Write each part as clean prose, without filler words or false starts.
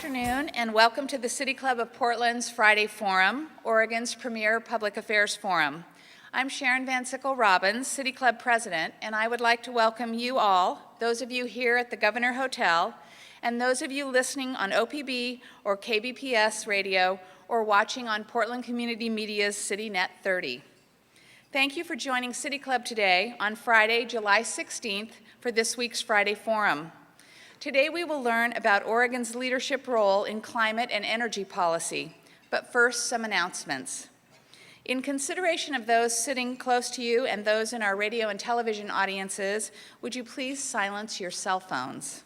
afternoon, and welcome to the City Club of Portland's Friday Forum, Oregon's premier public affairs forum. I'm Sharon Van Sickle Robbins, City Club President, and I would like to welcome you all, those of you here at the Governor Hotel, and those of you listening on OPB or KBPS radio or watching on Portland Community Media's CityNet 30. Thank you for joining City Club today on Friday, July 16th for this week's Friday Forum. Today we will learn about Oregon's leadership role in climate and energy policy, but first some announcements. In consideration of those sitting close to you and those in our radio and television audiences, would you please silence your cell phones?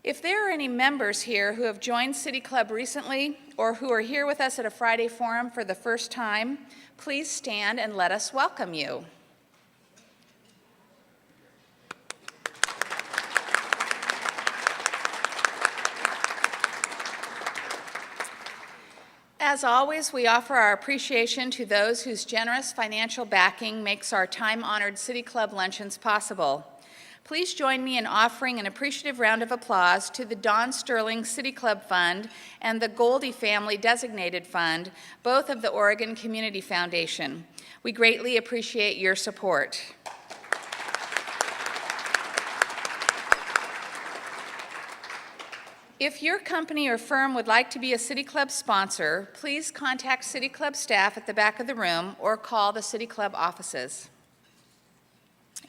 If there are any members here who have joined City Club recently or who are here with us at a Friday Forum for the first time, please stand and let us welcome you. As always, we offer our appreciation to those whose generous financial backing makes our time-honored City Club luncheons possible. Please join me in offering an appreciative round of applause to the Don Sterling City Club Fund and the Goldie Family Designated Fund, both of the Oregon Community Foundation. We greatly appreciate your support. If your company or firm would like to be a City Club sponsor, please contact City Club staff at the back of the room or call the City Club offices.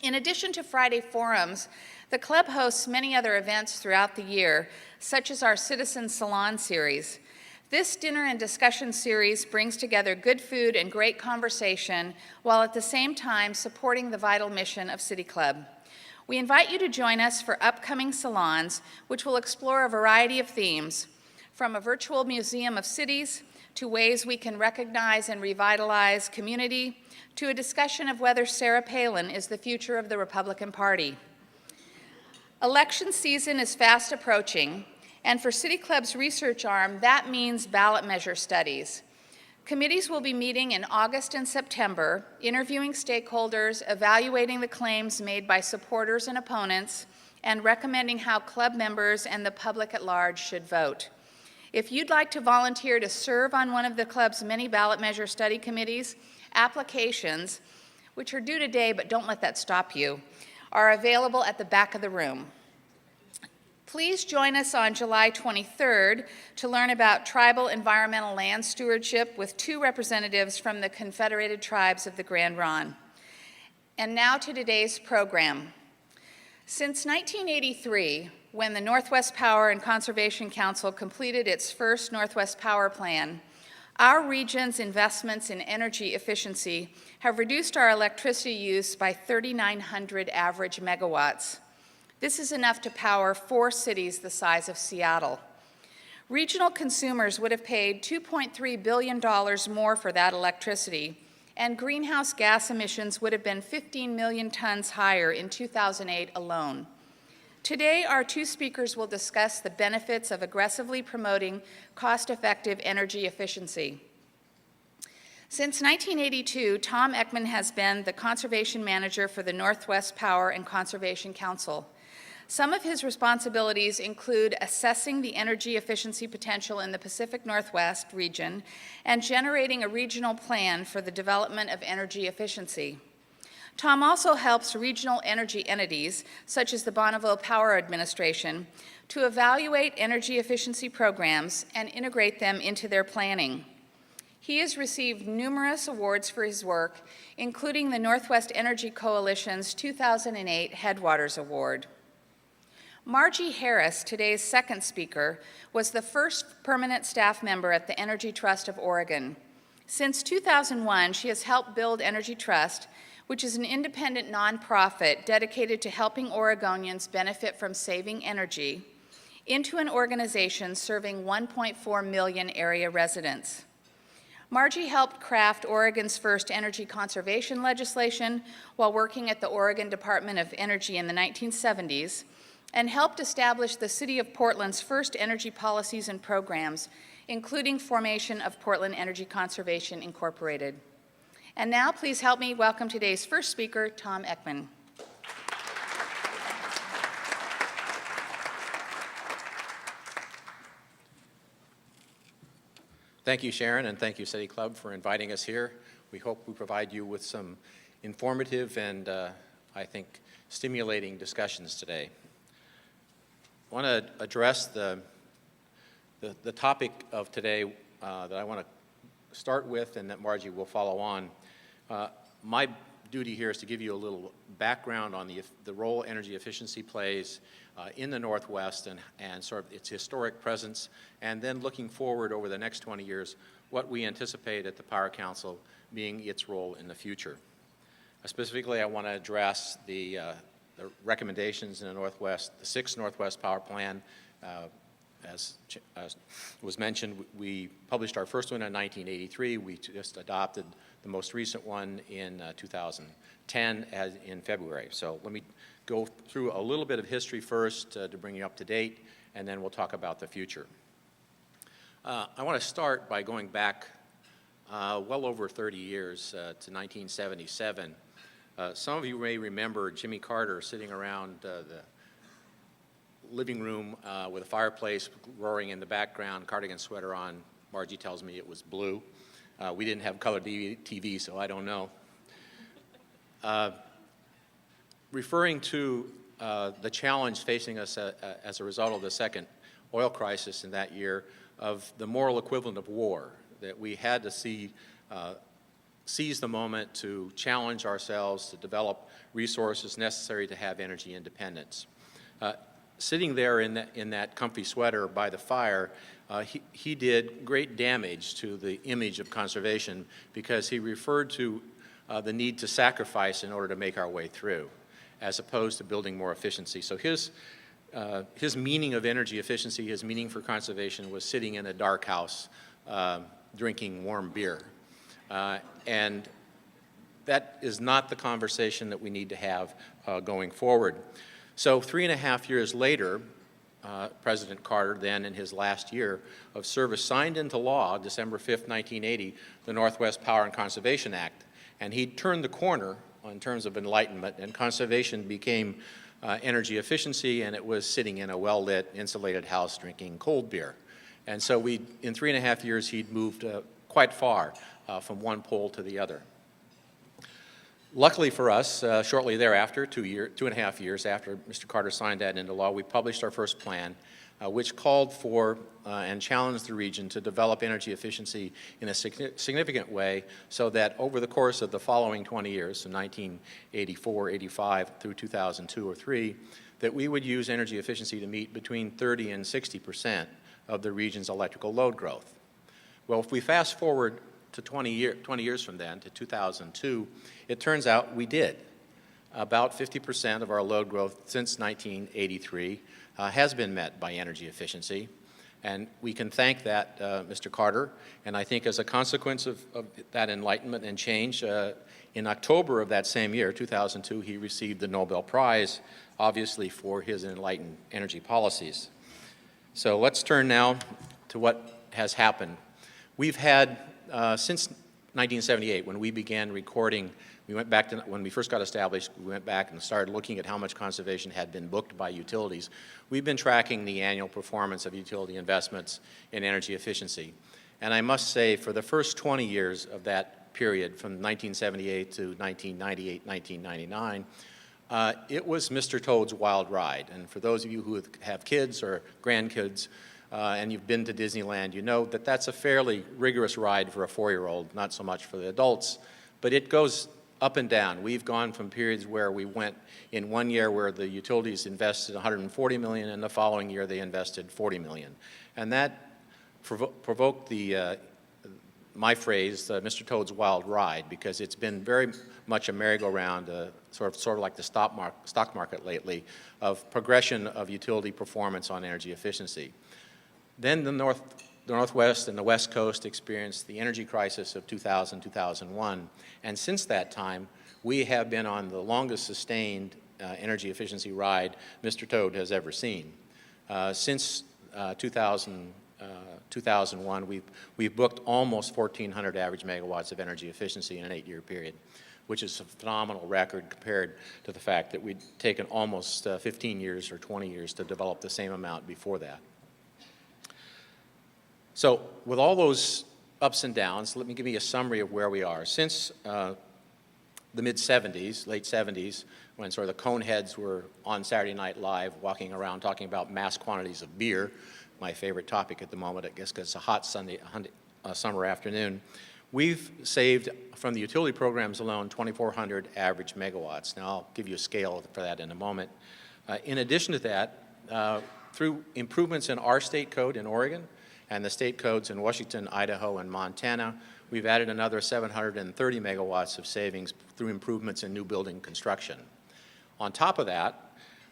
In addition to Friday forums, the club hosts many other events throughout the year, such as our Citizen Salon series. This dinner and discussion series brings together good food and great conversation while at the same time supporting the vital mission of City Club. We invite you to join us for upcoming salons, which will explore a variety of themes, from a virtual museum of cities to ways we can recognize and revitalize community, to a discussion of whether Sarah Palin is the future of the Republican Party. Election season is fast approaching, and for City Club's research arm, that means ballot measure studies. Committees will be meeting in August and September, interviewing stakeholders, evaluating the claims made by supporters and opponents, and recommending how club members and the public at large should vote. If you'd like to volunteer to serve on one of the club's many ballot measure study committees, applications, which are due today but don't let that stop you, are available at the back of the room. Please join us on July 23rd to learn about tribal environmental land stewardship with two representatives from the Confederated Tribes of the Grand Ronde. And now to today's program. Since 1983, when the Northwest Power and Conservation Council completed its first Northwest Power Plan, our region's investments in energy efficiency have reduced our electricity use by 3,900 average megawatts. This is enough to power 4 cities the size of Seattle. Regional consumers would have paid $2.3 billion more for that electricity, and greenhouse gas emissions would have been 15 million tons higher in 2008 alone. Today, our two speakers will discuss the benefits of aggressively promoting cost-effective energy efficiency. Since 1982, Tom Eckman has been the conservation manager for the Northwest Power and Conservation Council. Some of his responsibilities include assessing the energy efficiency potential in the Pacific Northwest region and generating a regional plan for the development of energy efficiency. Tom also helps regional energy entities, such as the Bonneville Power Administration, to evaluate energy efficiency programs and integrate them into their planning. He has received numerous awards for his work, including the Northwest Energy Coalition's 2008 Headwaters Award. Margie Harris, today's second speaker, was the first permanent staff member at the Energy Trust of Oregon. Since 2001, she has helped build Energy Trust, which is an independent nonprofit dedicated to helping Oregonians benefit from saving energy, into an organization serving 1.4 million area residents. Margie helped craft Oregon's first energy conservation legislation while working at the Oregon Department of Energy in the 1970s, and helped establish the City of Portland's first energy policies and programs, including formation of Portland Energy Conservation Incorporated. And now, please help me welcome today's first speaker, Tom Eckman. Thank you, Sharon, and thank you, City Club, for inviting us here. We hope we provide you with some informative and, I think, stimulating discussions today. I want to address the topic of today that I want to start with and that Margie will follow on. My duty here is to give you a little background on the role energy efficiency plays in the Northwest and sort of its historic presence, and then looking forward over the next 20 years, what we anticipate at the Power Council being its role in the future. Specifically, I want to address the recommendations in the Northwest, the 6th Northwest Power Plan. As was mentioned, we published our first one in 1983. We just adopted the most recent one in 2010 in February. So let me go through a little bit of history first to bring you up to date, and then we'll talk about the future. I want to start by going back well over 30 years to 1977. Some of you may remember Jimmy Carter sitting around the living room with a fireplace roaring in the background, cardigan sweater on. Margie tells me it was blue. We didn't have color TV, so I don't know. Referring to the challenge facing us as a result of the second oil crisis in that year of the moral equivalent of war, that we had to seize the moment to challenge ourselves to develop resources necessary to have energy independence. Sitting there in that comfy sweater by the fire, he did great damage to the image of conservation because he referred to the need to sacrifice in order to make our way through, as opposed to building more efficiency. So his meaning of energy efficiency, his meaning for conservation was sitting in a dark house drinking warm beer. And that is not the conversation that we need to have going forward. So 3.5 years later, President Carter, then in his last year of service, signed into law, December 5th, 1980, the Northwest Power and Conservation Act. And he turned the corner in terms of enlightenment, and conservation became energy efficiency, and it was sitting in a well-lit, insulated house drinking cold beer. And so in 3.5 years, he'd moved quite far from one pole to the other. Luckily for us, shortly thereafter, 2.5 years after Mr. Carter signed that into law, we published our first plan, which called for and challenged the region to develop energy efficiency in a significant way so that over the course of the following 20 years, so 1984, 85 through 2002 or 3, that we would use energy efficiency to meet between 30 and 60% of the region's electrical load growth. Well, if we fast forward to 20 years from then, to 2002, it turns out we did. About 50% of our load growth since 1983 has been met by energy efficiency. And we can thank that Mr. Carter. And I think as a consequence of that enlightenment and change, in October of that same year, 2002, he received the Nobel Prize, obviously for his enlightened energy policies. So let's turn now to what has happened. We've had, since 1978, when we began recording, we went back to, when we first got established, we went back and started looking at how much conservation had been booked by utilities. We've been tracking the annual performance of utility investments in energy efficiency. And I must say, for the first 20 years of that period, from 1978 to 1998, 1999, it was Mr. Toad's wild ride. And for those of you who have kids or grandkids, and you've been to Disneyland, you know that that's a fairly rigorous ride for a 4-year-old, not so much for the adults, but it goes up and down. We've gone from periods where we went in one year where the utilities invested $140 million, and the following year they invested $40 million. And that provoked my phrase, Mr. Toad's wild ride, because it's been very much a merry-go-round, sort of like the stock market lately, of progression of utility performance on energy efficiency. Then the Northwest and the West Coast experienced the energy crisis of 2000, 2001. And since that time, we have been on the longest sustained energy efficiency ride Mr. Toad has ever seen. Since 2001, we've booked almost 1,400 average megawatts of energy efficiency in an 8-year period, which is a phenomenal record compared to the fact that we'd taken almost 15 years or 20 years to develop the same amount before that. So with all those ups and downs. Let me give you a summary of where we are. Since the mid-'70s, late '70s, when sort of the coneheads were on Saturday Night Live walking around talking about mass quantities of beer, my favorite topic at the moment, I guess, because it's a hot summer afternoon, we've saved from the utility programs alone 2,400 average megawatts. Now, I'll give you a scale for that in a moment. In addition to that, through improvements in our state code in Oregon and the state codes in Washington, Idaho, and Montana, we've added another 730 megawatts of savings through improvements in new building construction. On top of that,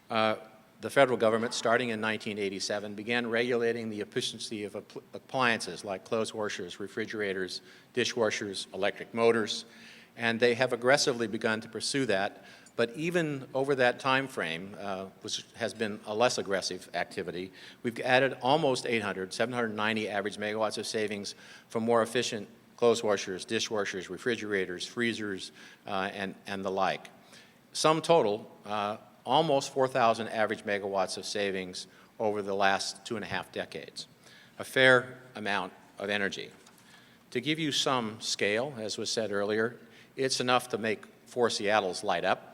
the federal government, starting in 1987, began regulating the efficiency of appliances like clothes washers, refrigerators, dishwashers, electric motors, and they have aggressively begun to pursue that. But even over that time frame, which has been a less aggressive activity, we've added almost 790 average megawatts of savings from more efficient clothes washers, dishwashers, refrigerators, freezers, and the like. Sum total, almost 4,000 average megawatts of savings over the last 2.5 decades. A fair amount of energy. To give you some scale, as was said earlier, it's enough to make 4 Seattles light up.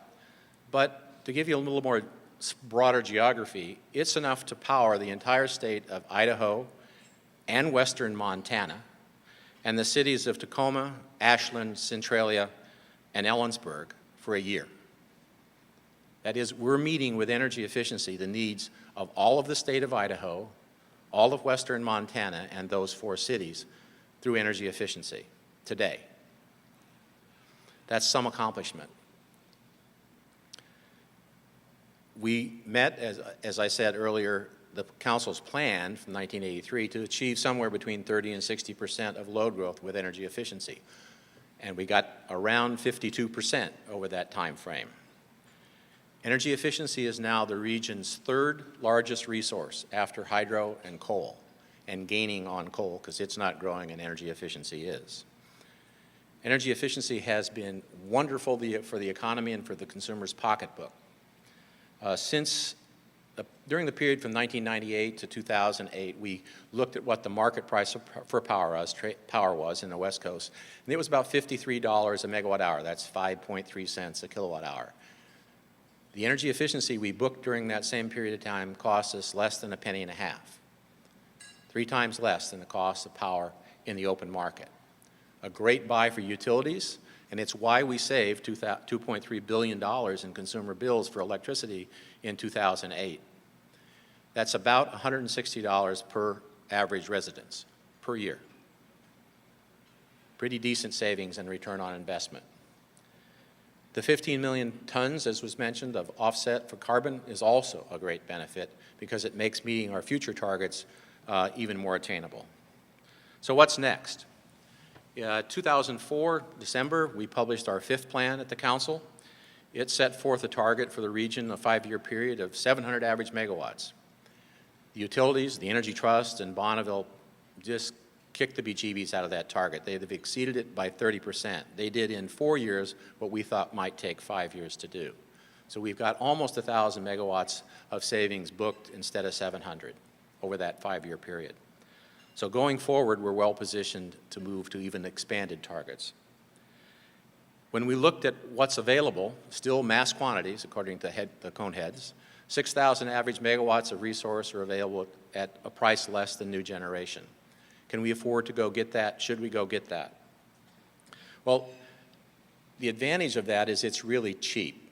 But to give you a little more broader geography, it's enough to power the entire state of Idaho and western Montana and the cities of Tacoma, Ashland, Centralia, and Ellensburg for a year. That is, we're meeting with energy efficiency the needs of all of the state of Idaho, all of western Montana, and those 4 cities through energy efficiency today. That's some accomplishment. We met, as I said earlier, the Council's plan from 1983 to achieve somewhere between 30 and 60% of load growth with energy efficiency. And we got around 52% over that time frame. Energy efficiency is now the region's 3rd largest resource after hydro and coal, and gaining on coal because it's not growing and energy efficiency is. Energy efficiency has been wonderful for the economy and for the consumer's pocketbook. During the period from 1998 to 2008, we looked at what the market price for power was in the West Coast, and it was about $53 a megawatt hour. That's 5.3 cents a kilowatt hour. The energy efficiency we booked during that same period of time cost us less than a penny and a half, 3 times less than the cost of power in the open market. A great buy for utilities, and it's why we saved $2.3 billion in consumer bills for electricity in 2008. That's about $160 per average residence per year. Pretty decent savings and return on investment. The 15 million tons, as was mentioned, of offset for carbon is also a great benefit because it makes meeting our future targets even more attainable. So what's next? 2004, December, we published our 5th plan at the Council. It set forth a target for the region, a 5-year period of 700 average megawatts. The utilities, the Energy Trust, and Bonneville just kicked the bejeebies out of that target. They have exceeded it by 30%. They did in 4 years what we thought might take 5 years to do. So we've got almost 1,000 megawatts of savings booked instead of 700 over that 5-year period. So going forward, we're well positioned to move to even expanded targets. When we looked at what's available, still mass quantities, according to the cone heads, 6,000 average megawatts of resource are available at a price less than new generation. Can we afford to go get that? Should we go get that? Well, the advantage of that is it's really cheap.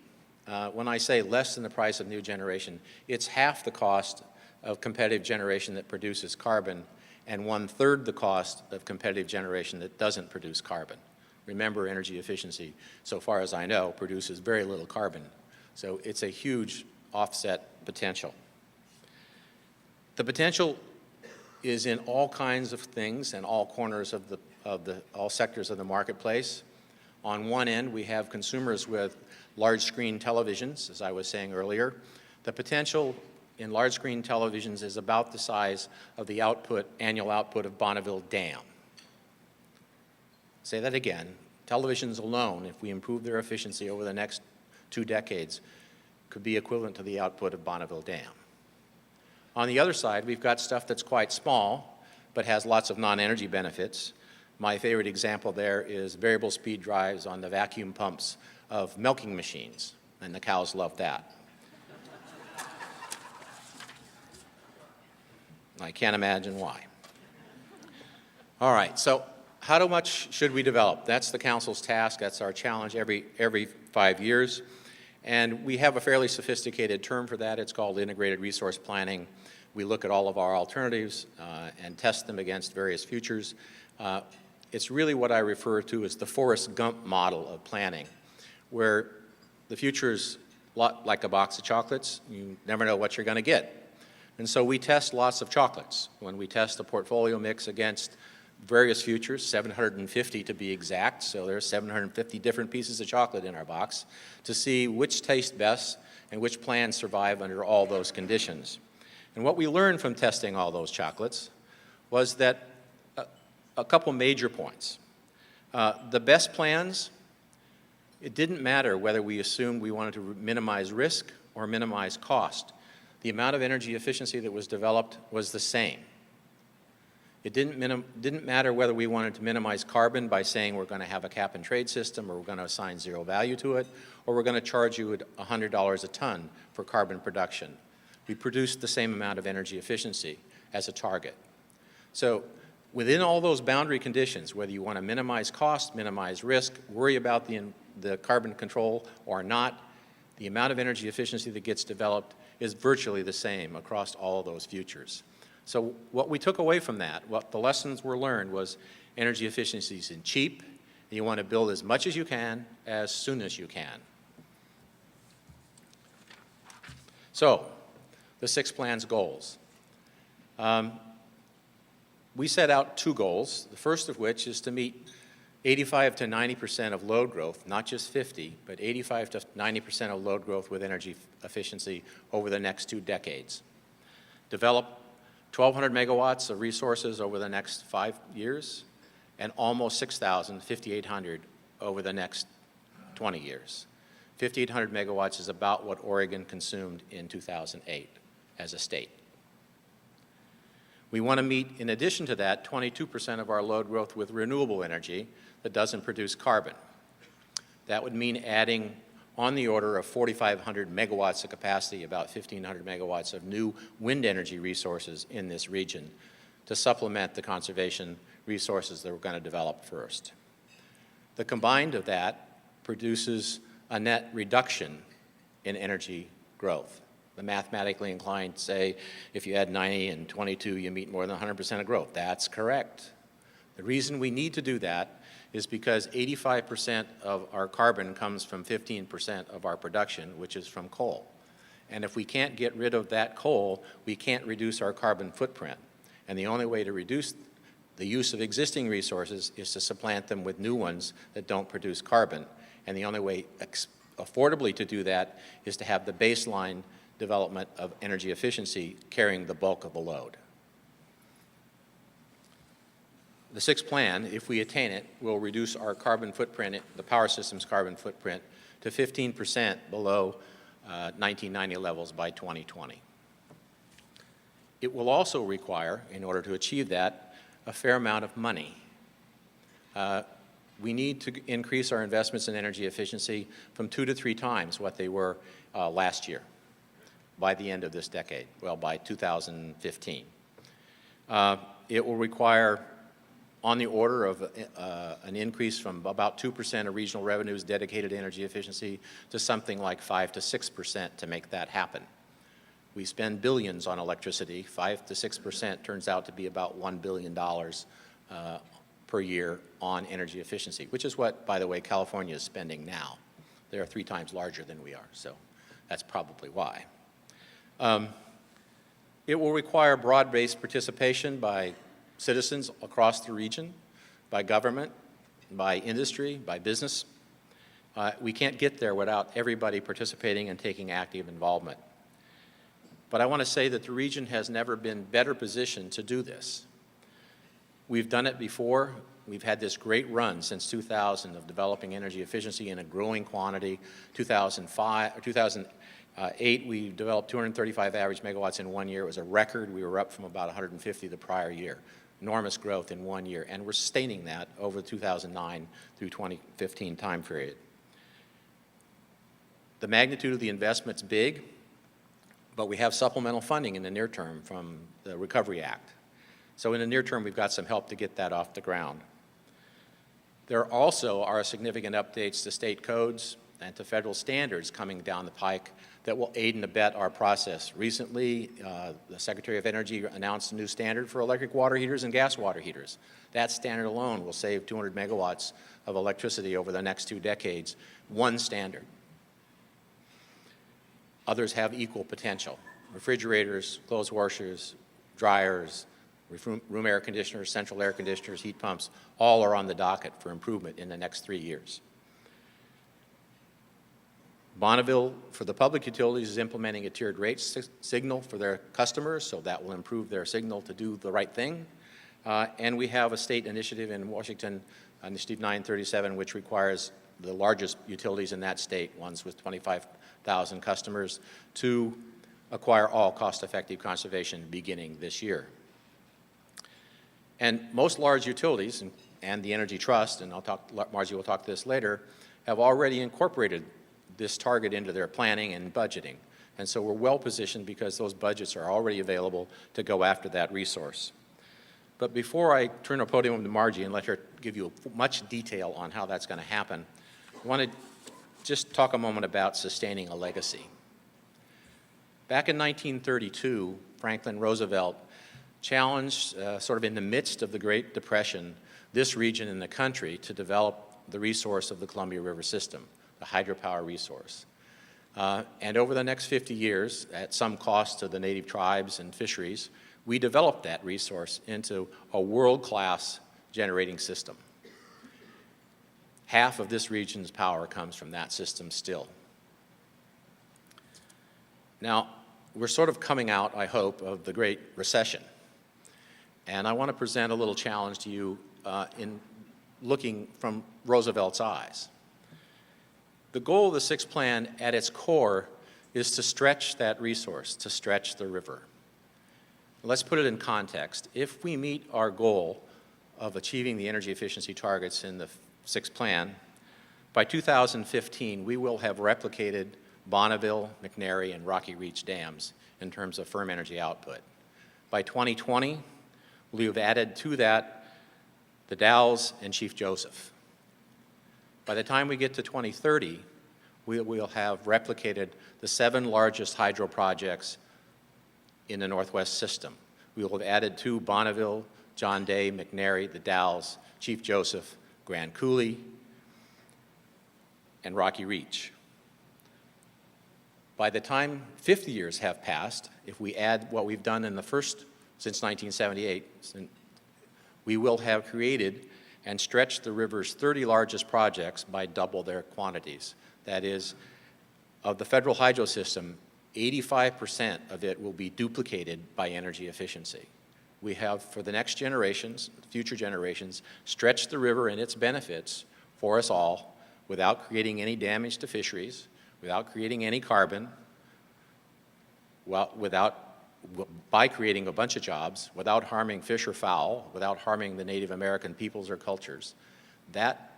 When I say less than the price of new generation, it's half the cost of competitive generation that produces carbon and 1/3 the cost of competitive generation that doesn't produce carbon. Remember, energy efficiency, so far as I know, produces very little carbon. So it's a huge offset potential. The potential is in all kinds of things and all corners of all sectors of the marketplace. On one end, we have consumers with large screen televisions, as I was saying earlier. The potential in large screen televisions is about the size of the annual output of Bonneville Dam. Say that again. Televisions alone, if we improve their efficiency over the next 2 decades, could be equivalent to the output of Bonneville Dam. On the other side, we've got stuff that's quite small, but has lots of non-energy benefits. My favorite example there is variable speed drives on the vacuum pumps of milking machines, and the cows love that. I can't imagine why. All right, so how much should we develop? That's the council's task. That's our challenge every 5 years. And we have a fairly sophisticated term for that. It's called integrated resource planning. We look at all of our alternatives and test them against various futures. It's really what I refer to as the Forrest Gump model of planning, where the future is a lot like a box of chocolates. You never know what you're going to get. And so we test lots of chocolates. When we test a portfolio mix against various futures, 750 to be exact, so there's 750 different pieces of chocolate in our box, to see which taste best and which plans survive under all those conditions. And what we learned from testing all those chocolates was that a couple major points. The best plans, it didn't matter whether we assumed we wanted to minimize risk or minimize cost. The amount of energy efficiency that was developed was the same. It didn't matter whether we wanted to minimize carbon by saying we're going to have a cap and trade system, or we're going to assign zero value to it, or we're going to charge you $100 a ton for carbon production. We produced the same amount of energy efficiency as a target. So within all those boundary conditions, whether you want to minimize cost, minimize risk, worry about the carbon control or not, the amount of energy efficiency that gets developed is virtually the same across all of those futures. So what we took away from that, what the lessons were learned, was energy efficiency is cheap, and you want to build as much as you can, as soon as you can. So, the 6 plans' goals. We set out 2 goals, the first of which is to meet 85 to 90% of load growth, not just 50, but 85 to 90% of load growth with energy efficiency over the next 2 decades. Develop 1,200 megawatts of resources over the next 5 years, and almost 6,000, 5,800 over the next 20 years. 5,800 megawatts is about what Oregon consumed in 2008 as a state. We want to meet, in addition to that, 22% of our load growth with renewable energy that doesn't produce carbon. That would mean adding on the order of 4,500 megawatts of capacity, about 1,500 megawatts of new wind energy resources in this region to supplement the conservation resources that we're going to develop first. The combined of that produces a net reduction in energy growth. The mathematically inclined say if you add 90 and 22, you meet more than 100% of growth. That's correct. The reason we need to do that is because 85% of our carbon comes from 15% of our production, which is from coal. And if we can't get rid of that coal, we can't reduce our carbon footprint. And the only way to reduce the use of existing resources is to supplant them with new ones that don't produce carbon. And the only way affordably to do that is to have the baseline development of energy efficiency carrying the bulk of the load. The 6th plan, if we attain it, will reduce our carbon footprint, the power system's carbon footprint, to 15% below 1990 levels by 2020. It will also require, in order to achieve that, a fair amount of money. We need to increase our investments in energy efficiency from 2 to 3 times what they were last year by the end of this decade, well, by 2015. It will require on the order of an increase from about 2% of regional revenues dedicated to energy efficiency to something like 5 to 6% to make that happen. We spend billions on electricity. 5 to 6% turns out to be about $1 billion per year on energy efficiency, which is what, by the way, California is spending now. They are 3 times larger than we are, so that's probably why. It will require broad-based participation by citizens across the region, by government, by industry, by business. We can't get there without everybody participating and taking active involvement. But I want to say that the region has never been better positioned to do this. We've done it before. We've had this great run since 2000 of developing energy efficiency in a growing quantity. 2008, we developed 235 average megawatts in 1 year. It was a record. We were up from about 150 the prior year. enormous growth in 1 year, and we're sustaining that over the 2009 through 2015 time period. The magnitude of the investment's big, but we have supplemental funding in the near term from the Recovery Act. So in the near term, we've got some help to get that off the ground. There also are significant updates to state codes and to federal standards coming down the pike that will aid and abet our process. Recently, the Secretary of Energy announced a new standard for electric water heaters and gas water heaters. That standard alone will save 200 megawatts of electricity over the next 2 decades. One standard. Others have equal potential. Refrigerators, clothes washers, dryers, room air conditioners, central air conditioners, heat pumps, all are on the docket for improvement in the next 3 years. Bonneville, for the public utilities, is implementing a tiered rate signal for their customers, so that will improve their signal to do the right thing. And we have a state initiative in Washington, Initiative 937, which requires the largest utilities in that state, ones with 25,000 customers, to acquire all cost-effective conservation beginning this year. And most large utilities, and the Energy Trust, and Margie will talk to this later, have already incorporated this target into their planning and budgeting. And so we're well positioned because those budgets are already available to go after that resource. But before I turn the podium over to Margie and let her give you much detail on how that's going to happen, I want to just talk a moment about sustaining a legacy. Back in 1932, Franklin Roosevelt challenged, sort of in the midst of the Great Depression, this region in the country to develop the resource of the Columbia River system, the hydropower resource. And over the next 50 years, at some cost to the native tribes and fisheries, we developed that resource into a world-class generating system. Half of this region's power comes from that system still. Now, we're sort of coming out, I hope, of the Great Recession. And I want to present a little challenge to you in looking from Roosevelt's eyes. The goal of the Sixth Plan at its core is to stretch that resource, to stretch the river. Let's put it in context. If we meet our goal of achieving the energy efficiency targets in the Sixth Plan, by 2015, we will have replicated Bonneville, McNary, and Rocky Reach dams in terms of firm energy output. By 2020, we have added to that the Dalles and Chief Joseph. By the time we get to 2030, we'll have replicated the 7 largest hydro projects in the Northwest system. We will have added to Bonneville, John Day, McNary, the Dalles, Chief Joseph, Grand Coulee, and Rocky Reach. By the time 50 years have passed, if we add what we've done in the first, since 1978, we will have created and stretched the river's 30 largest projects by double their quantities. That is, of the federal hydro system, 85% of it will be duplicated by energy efficiency. We have, for the next generations, future generations, stretched the river and its benefits for us all without creating any damage to fisheries, without creating any carbon, by creating a bunch of jobs, without harming fish or fowl, without harming the Native American peoples or cultures. That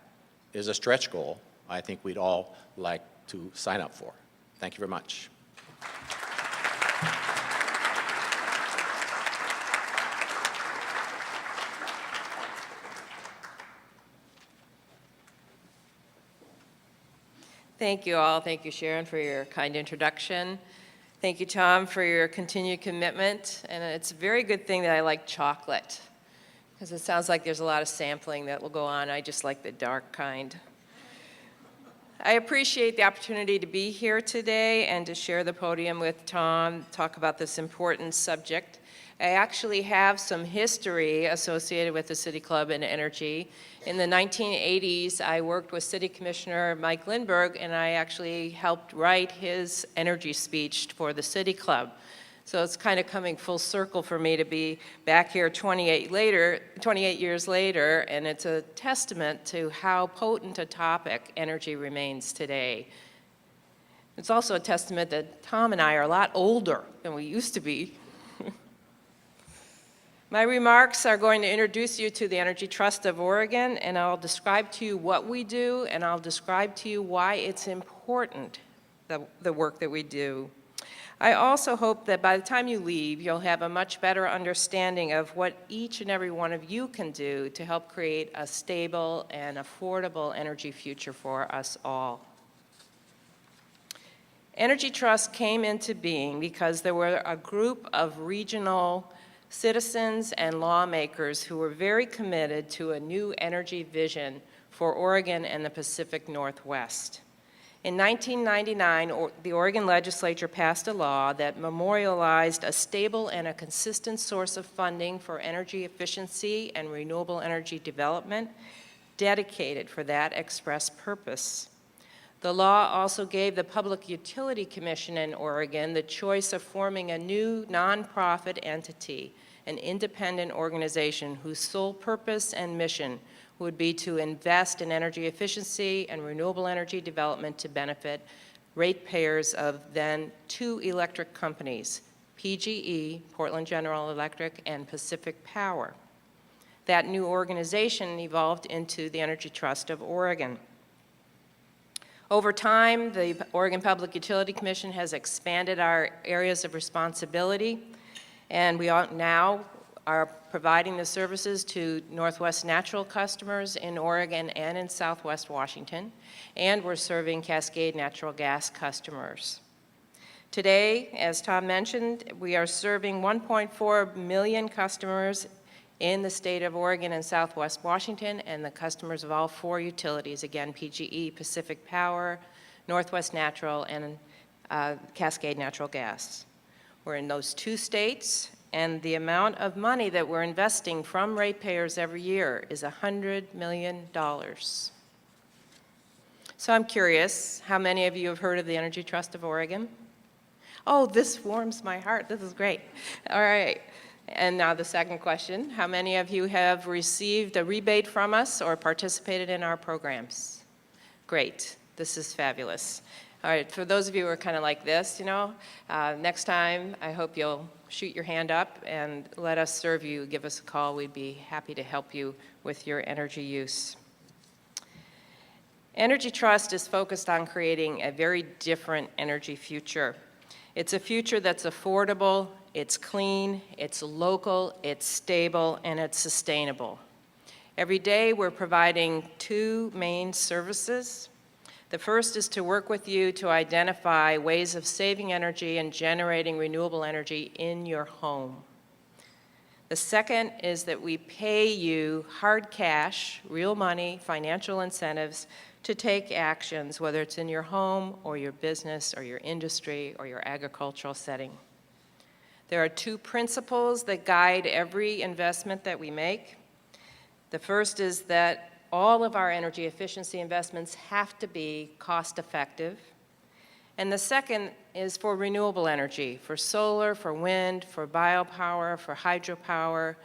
is a stretch goal I think we'd all like to sign up for. Thank you very much. Thank you all. Thank you, Sharon, for your kind introduction. Thank you, Tom, for your continued commitment. And it's a very good thing that I like chocolate, because it sounds like there's a lot of sampling that will go on. I just like the dark kind. I appreciate the opportunity to be here today and to share the podium with Tom, talk about this important subject. I actually have some history associated with the City Club and energy. In the 1980s, I worked with City Commissioner Mike Lindbergh, and I actually helped write his energy speech for the City Club. So it's kind of coming full circle for me to be back here 28 years later, and it's a testament to how potent a topic energy remains today. It's also a testament that Tom and I are a lot older than we used to be. My remarks are going to introduce you to the Energy Trust of Oregon, and I'll describe to you what we do, and I'll describe to you why it's important, the work that we do. I also hope that by the time you leave, you'll have a much better understanding of what each and every one of you can do to help create a stable and affordable energy future for us all. Energy Trust came into being because there were a group of regional citizens and lawmakers who were very committed to a new energy vision for Oregon and the Pacific Northwest. In 1999, the Oregon legislature passed a law that memorialized a stable and a consistent source of funding for energy efficiency and renewable energy development dedicated for that express purpose. The law also gave the Public Utility Commission in Oregon the choice of forming a new nonprofit entity, an independent organization whose sole purpose and mission would be to invest in energy efficiency and renewable energy development to benefit ratepayers of then 2 electric companies, PGE, Portland General Electric, and Pacific Power. That new organization evolved into the Energy Trust of Oregon. Over time, the Oregon Public Utility Commission has expanded our areas of responsibility, and we now are providing the services to Northwest Natural customers in Oregon and in Southwest Washington, and we're serving Cascade Natural Gas customers. Today, as Tom mentioned, we are serving 1.4 million customers in the state of Oregon and Southwest Washington, and the customers of all 4 utilities, again, PGE, Pacific Power, Northwest Natural, and Cascade Natural Gas. We're in those 2 states, and the amount of money that we're investing from ratepayers every year is $100 million. So I'm curious, how many of you have heard of the Energy Trust of Oregon? Oh, this warms my heart. This is great. All right. And now the second question, how many of you have received a rebate from us or participated in our programs? Great, this is fabulous. All right, for those of you who are kind of like this, next time I hope you'll shoot your hand up and let us serve you, give us a call. We'd be happy to help you with your energy use. Energy Trust is focused on creating a very different energy future. It's a future that's affordable, it's clean, it's local, it's stable, and it's sustainable. Every day we're providing 2 main services. The first is to work with you to identify ways of saving energy and generating renewable energy in your home. The second is that we pay you hard cash, real money, financial incentives to take actions, whether it's in your home or your business or your industry or your agricultural setting. There are 2 principles that guide every investment that we make. The first is that all of our energy efficiency investments have to be cost effective. And the second is for renewable energy, for solar, for wind, for biopower, for hydropower,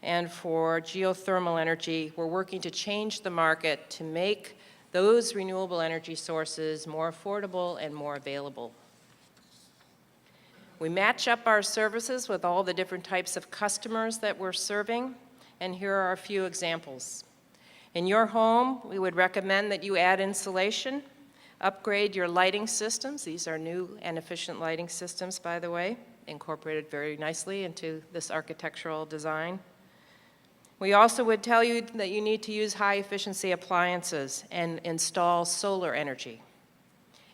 and for geothermal energy. We're working to change the market to make those renewable energy sources more affordable and more available. We match up our services with all the different types of customers that we're serving, and here are a few examples. In your home, we would recommend that you add insulation, upgrade your lighting systems. These are new and efficient lighting systems, by the way, incorporated very nicely into this architectural design. We also would tell you that you need to use high-efficiency appliances and install solar energy.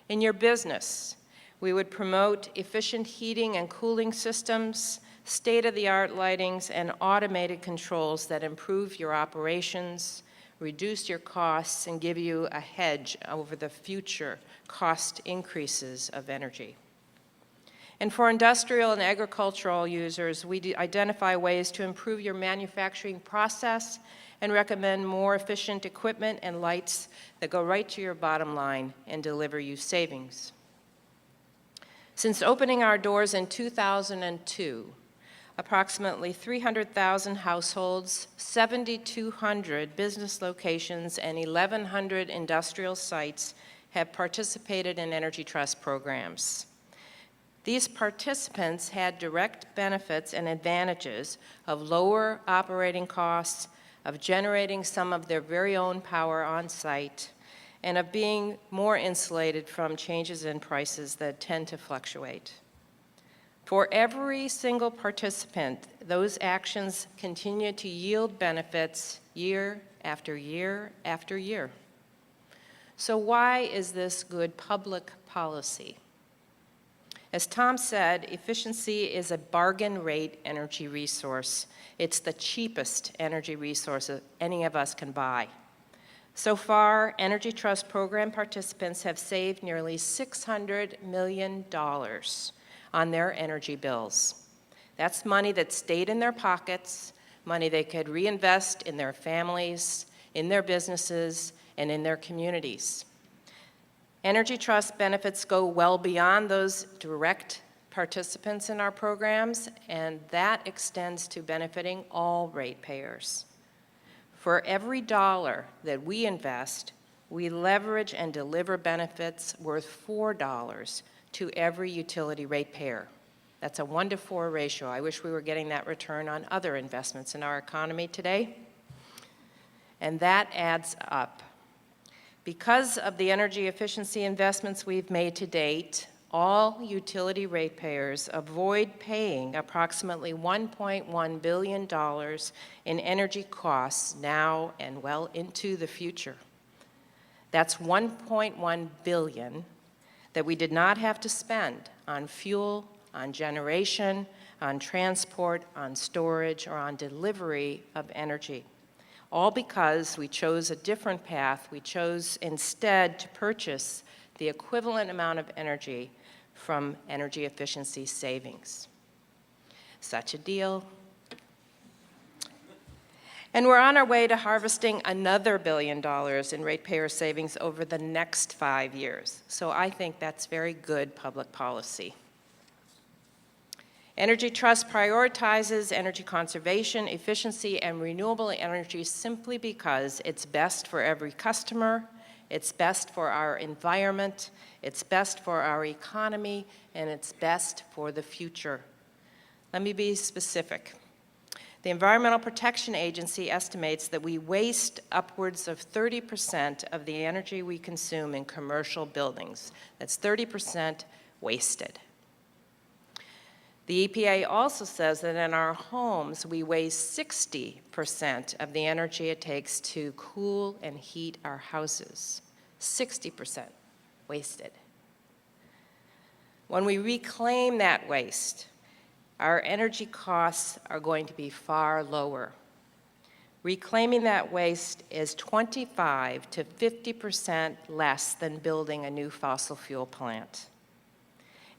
In your business, we would promote efficient heating and cooling systems, state-of-the-art lightings, and automated controls that improve your operations, reduce your costs, and give you a hedge over the future cost increases of energy. And for industrial and agricultural users, we identify ways to improve your manufacturing process and recommend more efficient equipment and lights that go right to your bottom line and deliver you savings. Since opening our doors in 2002, approximately 300,000 households, 7,200 business locations, and 1,100 industrial sites have participated in Energy Trust programs. These participants had direct benefits and advantages of lower operating costs, of generating some of their very own power on site, and of being more insulated from changes in prices that tend to fluctuate. For every single participant, those actions continue to yield benefits year after year after year. So why is this good public policy? As Tom said, efficiency is a bargain rate energy resource. It's the cheapest energy resource that any of us can buy. So far, Energy Trust program participants have saved nearly $600 million on their energy bills. That's money that stayed in their pockets, money they could reinvest in their families, in their businesses, and in their communities. Energy Trust benefits go well beyond those direct participants in our programs, and that extends to benefiting all ratepayers. For every dollar that we invest, we leverage and deliver benefits worth $4 to every utility ratepayer. That's a 1-to-4 ratio. I wish we were getting that return on other investments in our economy today. And that adds up. Because of the energy efficiency investments we've made to date, all utility ratepayers avoid paying approximately $1.1 billion in energy costs now and well into the future. That's $1.1 billion that we did not have to spend on fuel, on generation, on transport, on storage, or on delivery of energy. All because we chose a different path. We chose instead to purchase the equivalent amount of energy from energy efficiency savings. Such a deal. And we're on our way to harvesting another $1 billion in ratepayer savings over the next 5 years. So I think that's very good public policy. Energy Trust prioritizes energy conservation, efficiency, and renewable energy simply because it's best for every customer, it's best for our environment, it's best for our economy, and it's best for the future. Let me be specific. The Environmental Protection Agency estimates that we waste upwards of 30% of the energy we consume in commercial buildings. That's 30% wasted. The EPA also says that in our homes, we waste 60% of the energy it takes to cool and heat our houses. 60% wasted. When we reclaim that waste, our energy costs are going to be far lower. Reclaiming that waste is 25 to 50% less than building a new fossil fuel plant.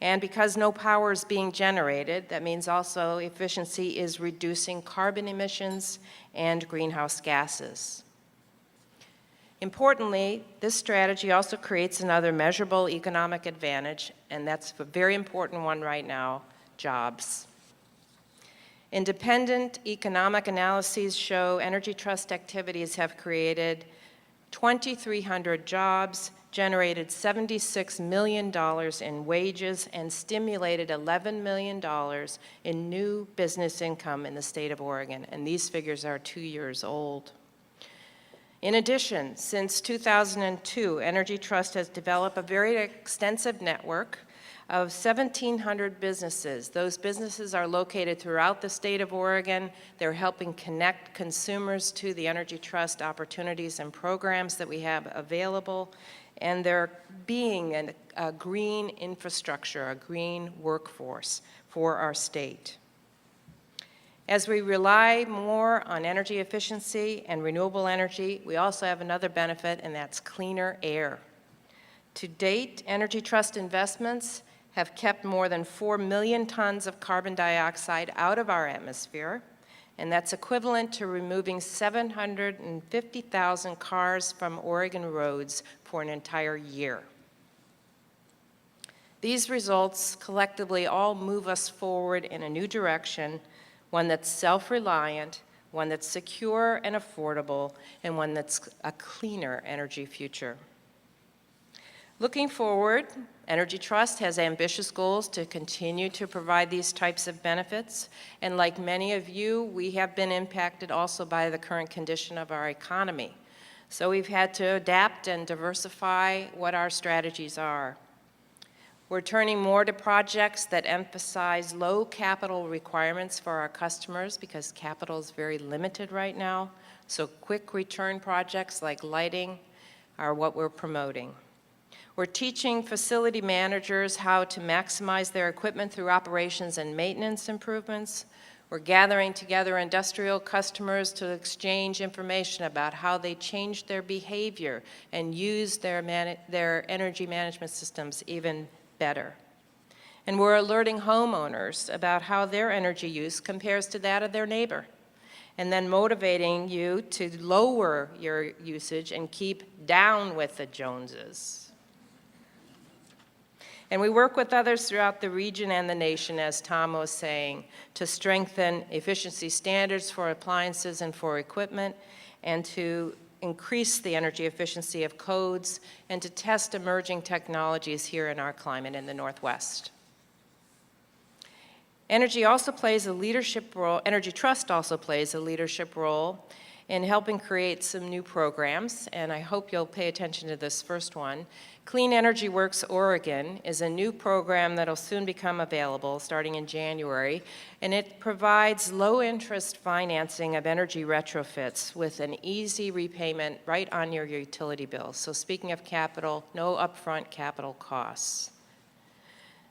And because no power is being generated, that means also efficiency is reducing carbon emissions and greenhouse gases. Importantly, this strategy also creates another measurable economic advantage, and that's a very important one right now: jobs. Independent economic analyses show Energy Trust activities have created 2,300 jobs, generated $76 million in wages, and stimulated $11 million in new business income in the state of Oregon. And these figures are 2 years old. In addition, since 2002, Energy Trust has developed a very extensive network of 1,700 businesses. Those businesses are located throughout the state of Oregon. They're helping connect consumers to the Energy Trust opportunities and programs that we have available, and they're being a green infrastructure, a green workforce for our state. As we rely more on energy efficiency and renewable energy, we also have another benefit, and that's cleaner air. To date, Energy Trust investments have kept more than 4 million tons of carbon dioxide out of our atmosphere, and that's equivalent to removing 750,000 cars from Oregon roads for an entire year. These results collectively all move us forward in a new direction, one that's self-reliant, one that's secure and affordable, and one that's a cleaner energy future. Looking forward, Energy Trust has ambitious goals to continue to provide these types of benefits. And like many of you, we have been impacted also by the current condition of our economy. So we've had to adapt and diversify what our strategies are. We're turning more to projects that emphasize low capital requirements for our customers because capital is very limited right now. So quick return projects like lighting are what we're promoting. We're teaching facility managers how to maximize their equipment through operations and maintenance improvements. We're gathering together industrial customers to exchange information about how they changed their behavior and use their energy management systems even better. And we're alerting homeowners about how their energy use compares to that of their neighbor, and then motivating you to lower your usage and keep down with the Joneses. And we work with others throughout the region and the nation, as Tom was saying, to strengthen efficiency standards for appliances and for equipment, and to increase the energy efficiency of codes, and to test emerging technologies here in our climate in the Northwest. Energy Trust also plays a leadership role in helping create some new programs, and I hope you'll pay attention to this first one. Clean Energy Works Oregon is a new program that will soon become available starting in January, and it provides low-interest financing of energy retrofits with an easy repayment right on your utility bill. So speaking of capital, no upfront capital costs.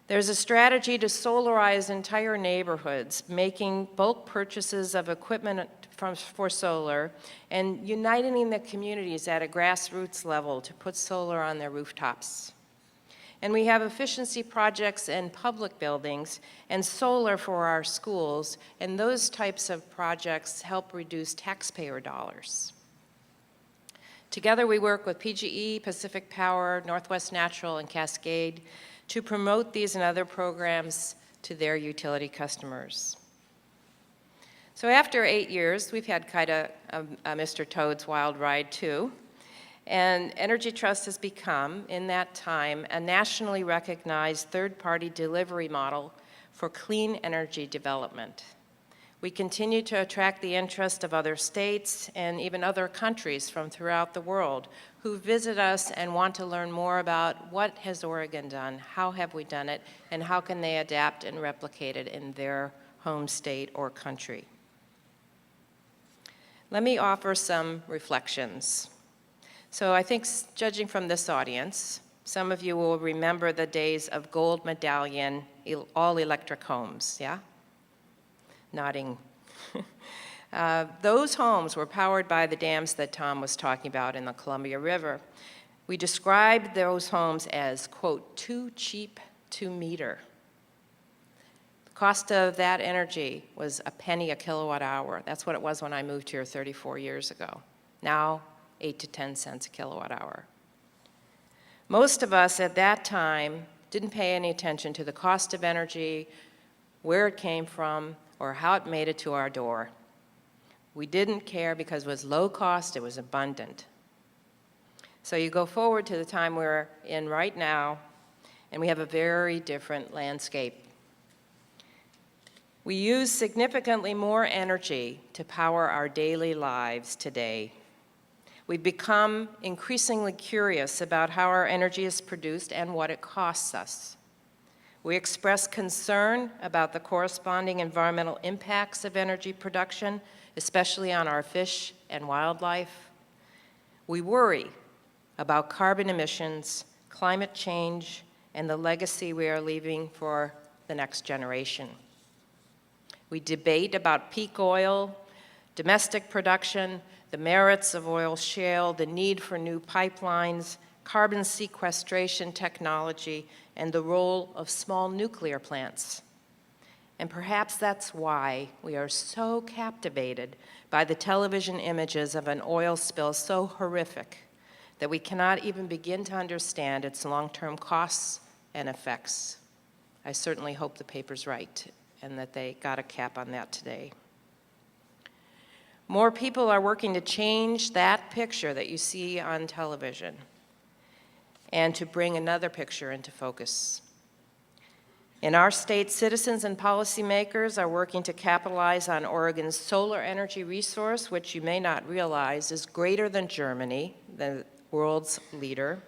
There's a strategy to solarize entire neighborhoods, making bulk purchases of equipment for solar and uniting the communities at a grassroots level to put solar on their rooftops. And we have efficiency projects in public buildings and solar for our schools, and those types of projects help reduce taxpayer dollars. Together we work with PGE, Pacific Power, Northwest Natural, and Cascade to promote these and other programs to their utility customers. So after 8 years, we've had kind of a Mr. Toad's wild ride too, and Energy Trust has become, in that time, a nationally recognized third-party delivery model for clean energy development. We continue to attract the interest of other states and even other countries from throughout the world who visit us and want to learn more about what has Oregon done, how have we done it, and how can they adapt and replicate it in their home state or country. Let me offer some reflections. So I think, judging from this audience, some of you will remember the days of gold medallion, all-electric homes, yeah? Nodding. Those homes were powered by the dams that Tom was talking about in the Columbia River. We described those homes as, quote, too cheap to meter. The cost of that energy was a penny a kilowatt hour. That's what it was when I moved here 34 years ago. Now, 8 to 10 cents a kilowatt hour. Most of us at that time didn't pay any attention to the cost of energy, where it came from, or how it made it to our door. We didn't care because it was low cost, it was abundant. So you go forward to the time we're in right now, and we have a very different landscape. We use significantly more energy to power our daily lives today. We've become increasingly curious about how our energy is produced and what it costs us. We express concern about the corresponding environmental impacts of energy production, especially on our fish and wildlife. We worry about carbon emissions, climate change, and the legacy we are leaving for the next generation. We debate about peak oil, domestic production, the merits of oil shale, the need for new pipelines, carbon sequestration technology, and the role of small nuclear plants. And perhaps that's why we are so captivated by the television images of an oil spill so horrific that we cannot even begin to understand its long-term costs and effects. I certainly hope the paper's right and that they got a cap on that today. More people are working to change that picture that you see on television. and to bring another picture into focus. In our state, citizens and policymakers are working to capitalize on Oregon's solar energy resource, which you may not realize is greater than Germany, the world's leader.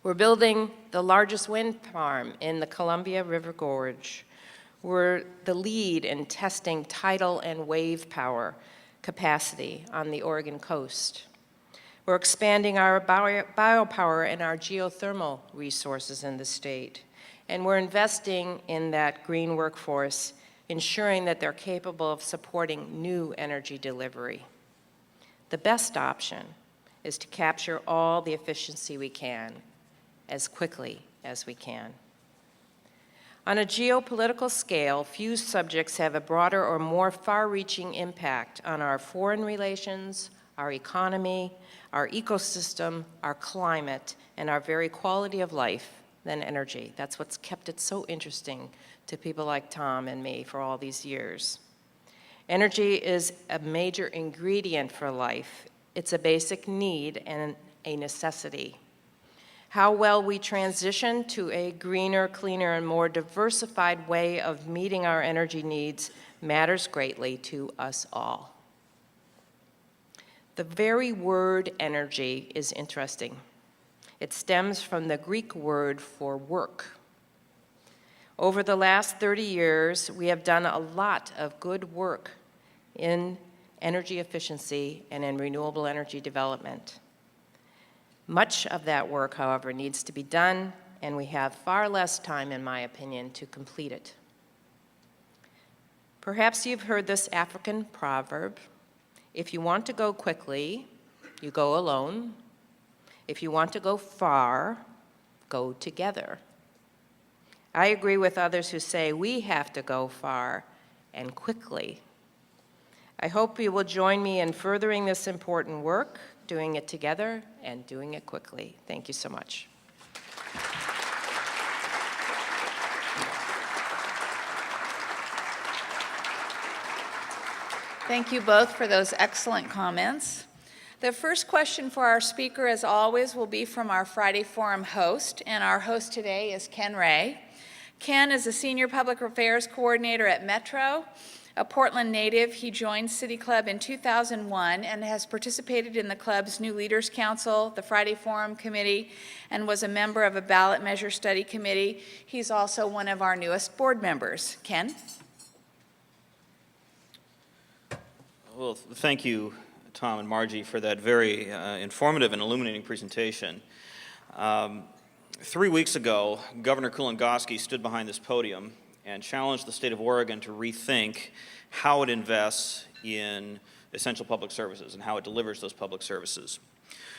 We're building the largest wind farm in the Columbia River Gorge. We're the lead in testing tidal and wave power capacity on the Oregon coast. We're expanding our biopower and our geothermal resources in the state. And we're investing in that green workforce, ensuring that they're capable of supporting new energy delivery. The best option is to capture all the efficiency we can, as quickly as we can. On a geopolitical scale, few subjects have a broader or more far-reaching impact on our foreign relations, our economy, our ecosystem, our climate, and our very quality of life than energy. That's what's kept it so interesting to people like Tom and me for all these years. Energy is a major ingredient for life. It's a basic need and a necessity. How well we transition to a greener, cleaner, and more diversified way of meeting our energy needs matters greatly to us all. The very word energy is interesting. It stems from the Greek word for work. Over the last 30 years, we have done a lot of good work in energy efficiency and in renewable energy development. Much of that work, however, needs to be done, and we have far less time, in my opinion, to complete it. Perhaps you've heard this African proverb: if you want to go quickly, you go alone. If you want to go far, go together. I agree with others who say we have to go far and quickly. I hope you will join me in furthering this important work, doing it together and doing it quickly. Thank you so much. Thank you both for those excellent comments. The first question for our speaker, as always, will be from our Friday Forum host, and our host today is Ken Ray. Ken is a Senior Public Affairs Coordinator at Metro. A Portland native, he joined City Club in 2001 and has participated in the club's New Leaders Council, the Friday Forum Committee, and was a member of a ballot measure study committee. He's also one of our newest board members. Ken? Well, thank you, Tom and Margie, for that very informative and illuminating presentation. 3 weeks ago, Governor Kulongoski stood behind this podium and challenged the state of Oregon to rethink how it invests in essential public services and how it delivers those public services.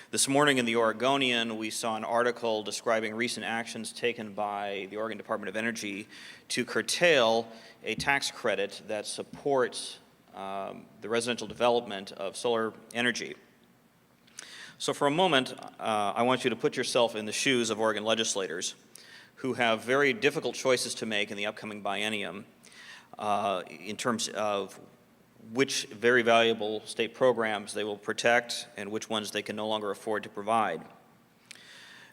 This morning in the Oregonian, we saw an article describing recent actions taken by the Oregon Department of Energy to curtail a tax credit that supports the residential development of solar energy. So for a moment, I want you to put yourself in the shoes of Oregon legislators who have very difficult choices to make in the upcoming biennium in terms of which very valuable state programs they will protect and which ones they can no longer afford to provide.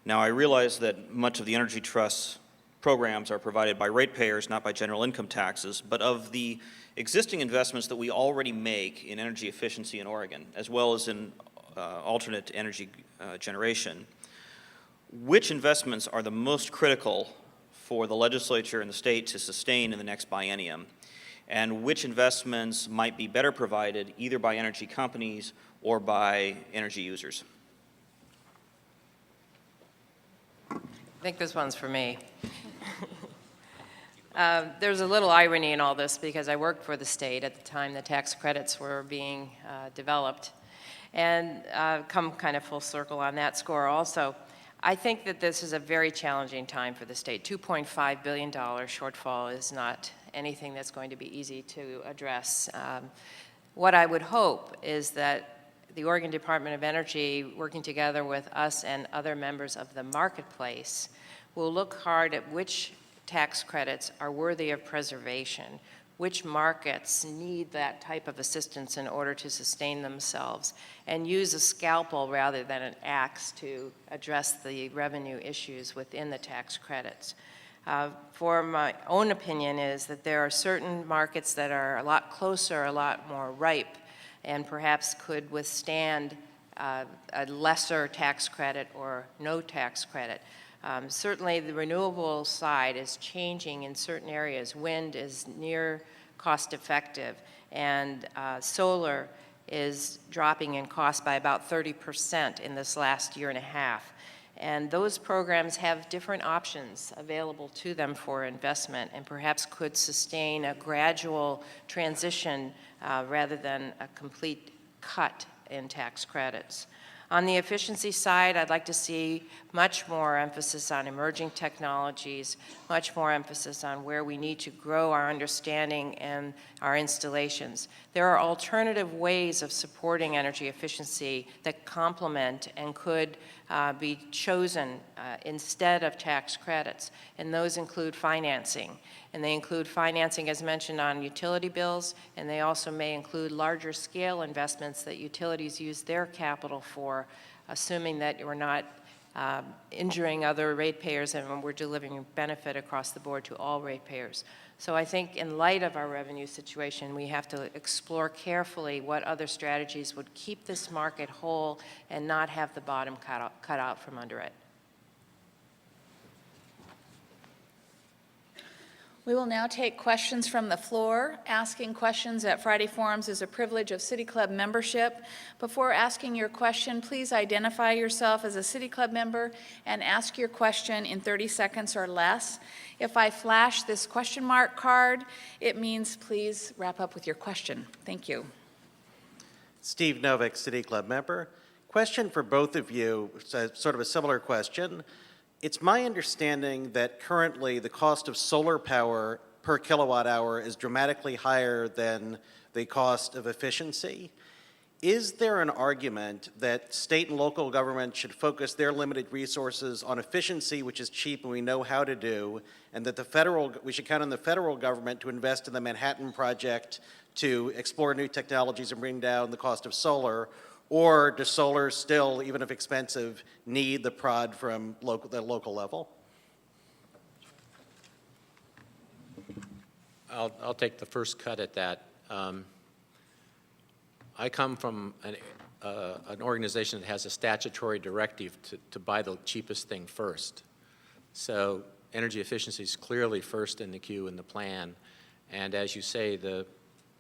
Now, I realize that much of the Energy Trust's programs are provided by ratepayers, not by general income taxes, but of the existing investments that we already make in energy efficiency in Oregon, as well as in alternate energy generation, which investments are the most critical for the legislature and the state to sustain in the next biennium, and which investments might be better provided either by energy companies or by energy users? I think this one's for me. There's a little irony in all this because I worked for the state at the time the tax credits were being developed, and come kind of full circle on that score also. I think that this is a very challenging time for the state. $2.5 billion shortfall is not anything that's going to be easy to address. What I would hope is that the Oregon Department of Energy, working together with us and other members of the marketplace, will look hard at which tax credits are worthy of preservation, which markets need that type of assistance in order to sustain themselves, and use a scalpel rather than an axe to address the revenue issues within the tax credits. For my own opinion is that there are certain markets that are a lot closer, a lot more ripe, and perhaps could withstand a lesser tax credit or no tax credit. Certainly the renewable side is changing in certain areas. Wind is near cost effective, and solar is dropping in cost by about 30% in this last year and a half. And those programs have different options available to them for investment and perhaps could sustain a gradual transition rather than a complete cut in tax credits. On the efficiency side, I'd like to see much more emphasis on emerging technologies, much more emphasis on where we need to grow our understanding and our installations. There are alternative ways of supporting energy efficiency that complement and could be chosen instead of tax credits, and those include financing. And they include financing, as mentioned, on utility bills, and they also may include larger scale investments that utilities use their capital for, assuming that we're not injuring other ratepayers and we're delivering benefit across the board to all ratepayers. So I think in light of our revenue situation, we have to explore carefully what other strategies would keep this market whole and not have the bottom cut out from under it. We will now take questions from the floor. Asking questions at Friday Forums is a privilege of City Club membership. Before asking your question, please identify yourself as a City Club member and ask your question in 30 seconds or less. If I flash this question mark card, it means please wrap up with your question. Thank you. Steve Novick, City Club member. Question for both of you, sort of a similar question. It's my understanding that currently the cost of solar power per kilowatt hour is dramatically higher than the cost of efficiency. Is there an argument that state and local government should focus their limited resources on efficiency, which is cheap and we know how to do, and that we should count on the federal government to invest in the Manhattan Project to explore new technologies and bring down the cost of solar? Or does solar still, even if expensive, need the prod from the local level? I'll take the first cut at that. I come from an organization that has a statutory directive to buy the cheapest thing first. So energy efficiency is clearly first in the queue in the plan. And as you say,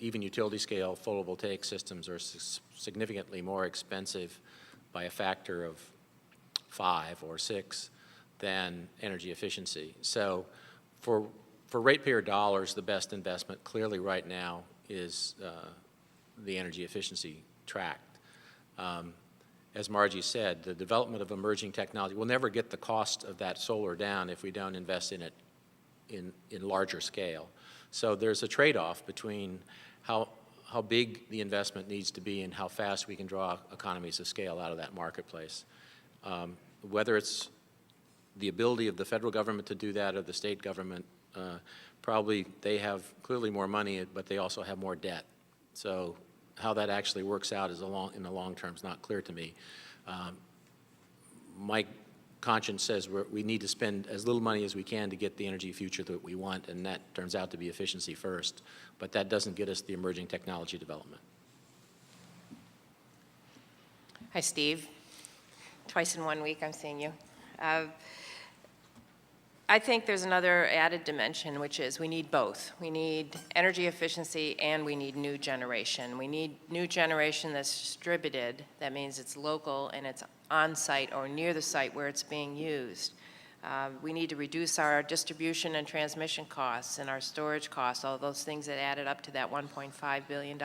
even utility scale photovoltaic systems are significantly more expensive by a factor of 5 or 6 than energy efficiency. So for ratepayer dollars, the best investment clearly right now is the energy efficiency tract. As Margie said, the development of emerging technology, we'll never get the cost of that solar down if we don't invest in it in larger scale. So there's a trade-off between how big the investment needs to be and how fast we can draw economies of scale out of that marketplace. Whether it's the ability of the federal government to do that or the state government, probably they have clearly more money, but they also have more debt. So how that actually works out is in the long term is not clear to me. My conscience says we need to spend as little money as we can to get the energy future that we want, and that turns out to be efficiency first. But that doesn't get us the emerging technology development. Hi, Steve. Twice in 1 week I'm seeing you. I think there's another added dimension, which is we need both. We need energy efficiency and we need new generation. We need new generation that's distributed. That means it's local and it's on-site or near the site where it's being used. We need to reduce our distribution and transmission costs and our storage costs, all those things that added up to that $1.5 billion.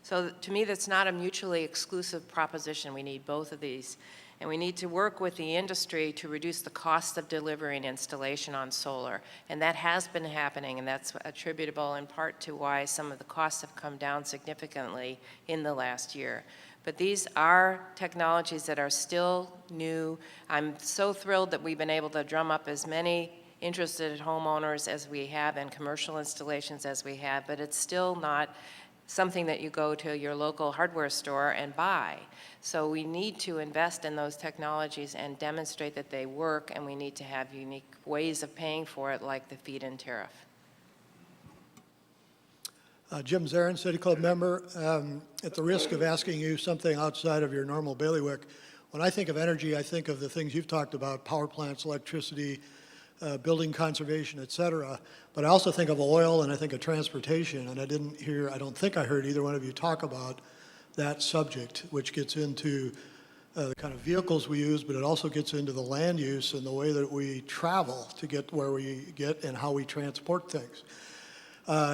So to me, that's not a mutually exclusive proposition. We need both of these. And we need to work with the industry to reduce the cost of delivery and installation on solar. And that has been happening, and that's attributable in part to why some of the costs have come down significantly in the last year. But these are technologies that are still new. I'm so thrilled that we've been able to drum up as many interested homeowners as we have and commercial installations as we have, but it's still not something that you go to your local hardware store and buy. So we need to invest in those technologies and demonstrate that they work, and we need to have unique ways of paying for it, like the feed-in tariff. Jim Zarin, City Club member. At the risk of asking you something outside of your normal bailiwick, when I think of energy, I think of the things you've talked about, power plants, electricity, building conservation, et cetera. But I also think of oil and I think of transportation, and I don't think I heard either one of you talk about that subject, which gets into the kind of vehicles we use, but it also gets into the land use and the way that we travel to get where we get and how we transport things.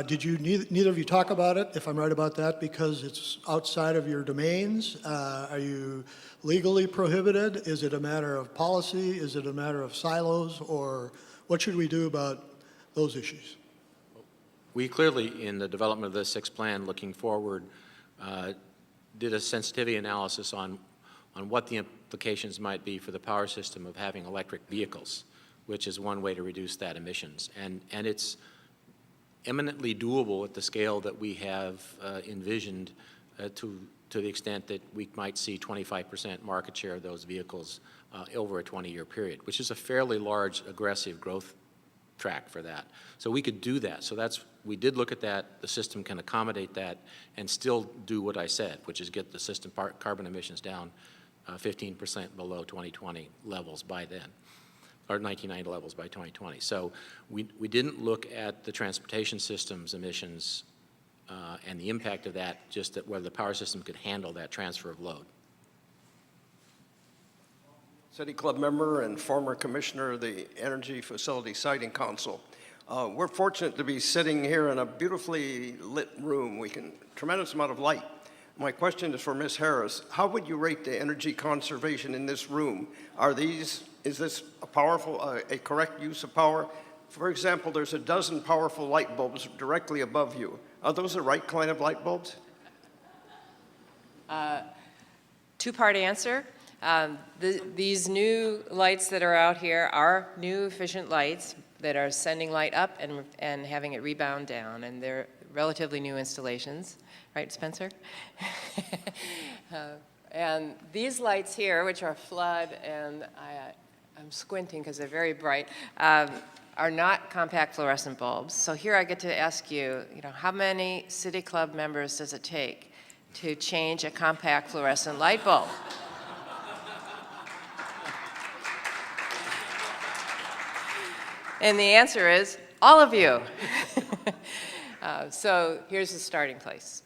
Did you, neither of you talk about it, if I'm right about that, because it's outside of your domains? Are you legally prohibited? Is it a matter of policy? Is it a matter of silos? Or what should we do about those issues? We clearly, in the development of the sixth plan, looking forward, did a sensitivity analysis on what the implications might be for the power system of having electric vehicles, which is one way to reduce that emissions. And it's eminently doable at the scale that we have envisioned to the extent that we might see 25% market share of those vehicles over a 20-year period, which is a fairly large, aggressive growth track for that. So we could do that. So we did look at that. The system can accommodate that and still do what I said, which is get the system carbon emissions down 15% below 2020 levels by then, or 1990 levels by 2020. So we didn't look at the transportation system's emissions and the impact of that, just that whether the power system could handle that transfer of load. City Club member and former commissioner of the Energy Facility Siting Council. We're fortunate to be sitting here in a beautifully lit room. Tremendous amount of light. My question is for Ms. Harris. How would you rate the energy conservation in this room? Is this a correct use of power? For example, there's a dozen powerful light bulbs directly above you. Are those the right kind of light bulbs? Two-part answer. These new lights that are out here are new efficient lights that are sending light up and having it rebound down, and they're relatively new installations. Right, Spencer? And these lights here, which are flood, and I'm squinting because they're very bright, are not compact fluorescent bulbs. So here I get to ask you, how many City Club members does it take to change a compact fluorescent light bulb? And the answer is, all of you. So here's the starting place.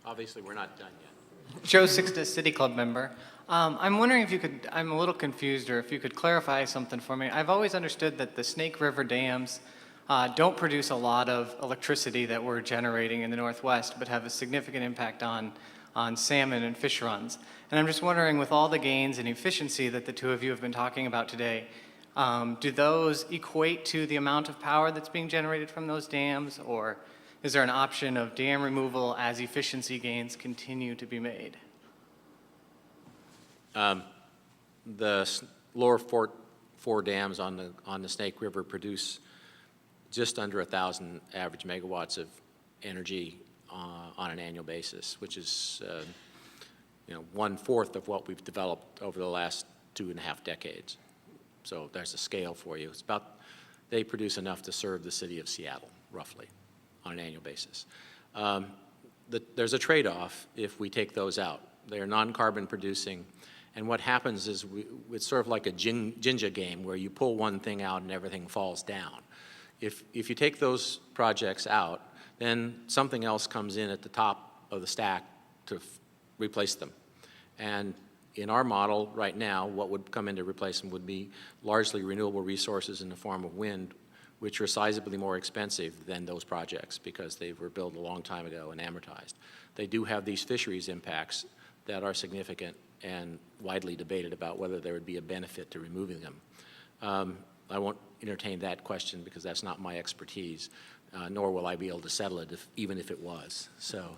Obviously, we're not done yet. Joe Sixtus, City Club member. I'm wondering if you could, I'm a little confused, or if you could clarify something for me. I've always understood that the Snake River dams don't produce a lot of electricity that we're generating in the Northwest, but have a significant impact on salmon and fish runs. And I'm just wondering, with all the gains in efficiency that the two of you have been talking about today, do those equate to the amount of power that's being generated from those dams, or is there an option of dam removal as efficiency gains continue to be made? The lower four dams on the Snake River produce just under 1,000 average megawatts of energy on an annual basis, which is 1/4 of what we've developed over the last 2.5 decades. So there's a scale for you. They produce enough to serve the city of Seattle, roughly, on an annual basis. There's a trade-off if we take those out. They're non-carbon producing, and what happens is it's sort of like a Jinja game where you pull one thing out and everything falls down. If you take those projects out, then something else comes in at the top of the stack to replace them. And in our model right now, what would come in to replace them would be largely renewable resources in the form of wind, which are sizably more expensive than those projects because they were built a long time ago and amortized. They do have these fisheries impacts that are significant and widely debated about whether there would be a benefit to removing them. I won't entertain that question because that's not my expertise, nor will I be able to settle it even if it was. So,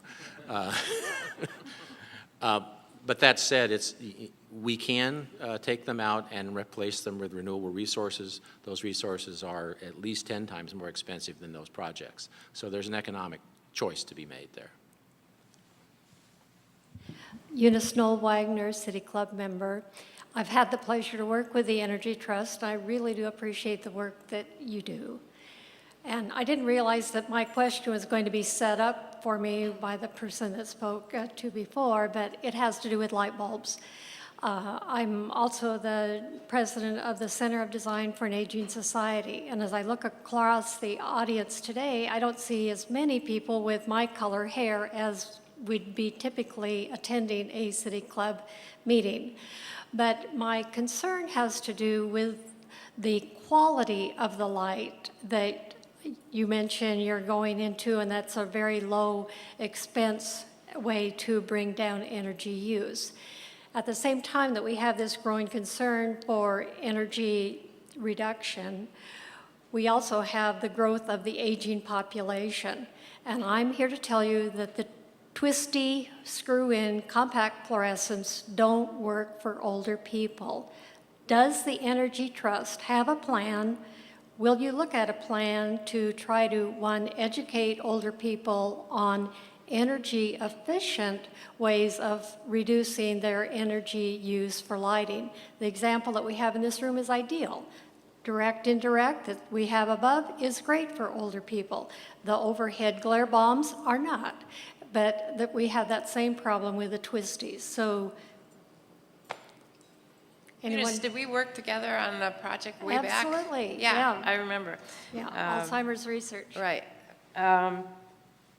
But that said, we can take them out and replace them with renewable resources. Those resources are at least 10 times more expensive than those projects. So there's an economic choice to be made there. Eunice Noel Wagner, City Club member. I've had the pleasure to work with the Energy Trust. I really do appreciate the work that you do. And I didn't realize that my question was going to be set up for me by the person that spoke to before, but it has to do with light bulbs. I'm also the president of the Center of Design for an Aging Society. And as I look across the audience today, I don't see as many people with my color hair as would be typically attending a city club meeting. But my concern has to do with the quality of the light that you mentioned you're going into, and that's a very low expense way to bring down energy use. At the same time that we have this growing concern for energy reduction, we also have the growth of the aging population. And I'm here to tell you that the twisty, screw-in compact fluorescents don't work for older people. Does the Energy Trust have a plan? Will you look at a plan to try to, one, educate older people on energy efficient ways of reducing their energy use for lighting? The example that we have in this room is ideal. Direct, indirect that we have above is great for older people. The overhead glare bombs are not, but that we have that same problem with the twisties. So anyone? Eunice, did we work together on a project way back? Absolutely, Yeah, yeah. I remember. Yeah, Alzheimer's research. Right.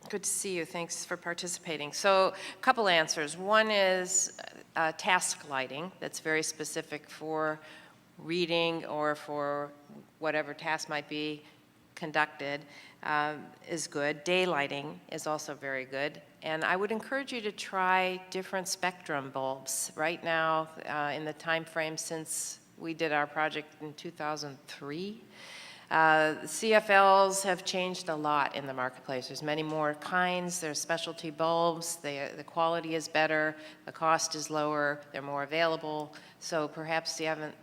Good to see you. Thanks for participating. So a couple answers. One is task lighting that's very specific for reading or for whatever task might be conducted is good. Daylighting is also very good. And I would encourage you to try different spectrum bulbs. Right now, in the time frame since we did our project in 2003, CFLs have changed a lot in the marketplace. There's many more kinds. There's specialty bulbs. The quality is better. The cost is lower. They're more available. So perhaps you haven't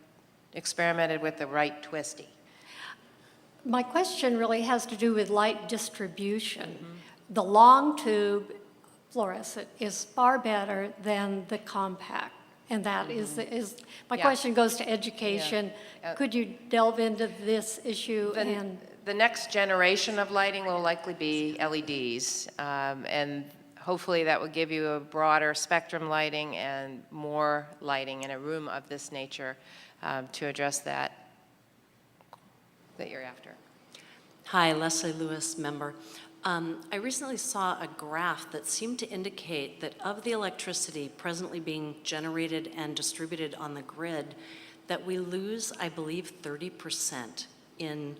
experimented with the right twisty. My question really has to do with light distribution. Mm-hmm. The long tube fluorescent is far better than the compact. And that is my question goes to education. Yeah. Could you delve into this issue? The next generation of lighting will likely be LEDs. And hopefully that will give you a broader spectrum lighting and more lighting in a room of this nature to address that you're after. Hi, Leslie Lewis, member. I recently saw a graph that seemed to indicate that of the electricity presently being generated and distributed on the grid, that we lose, I believe, 30% in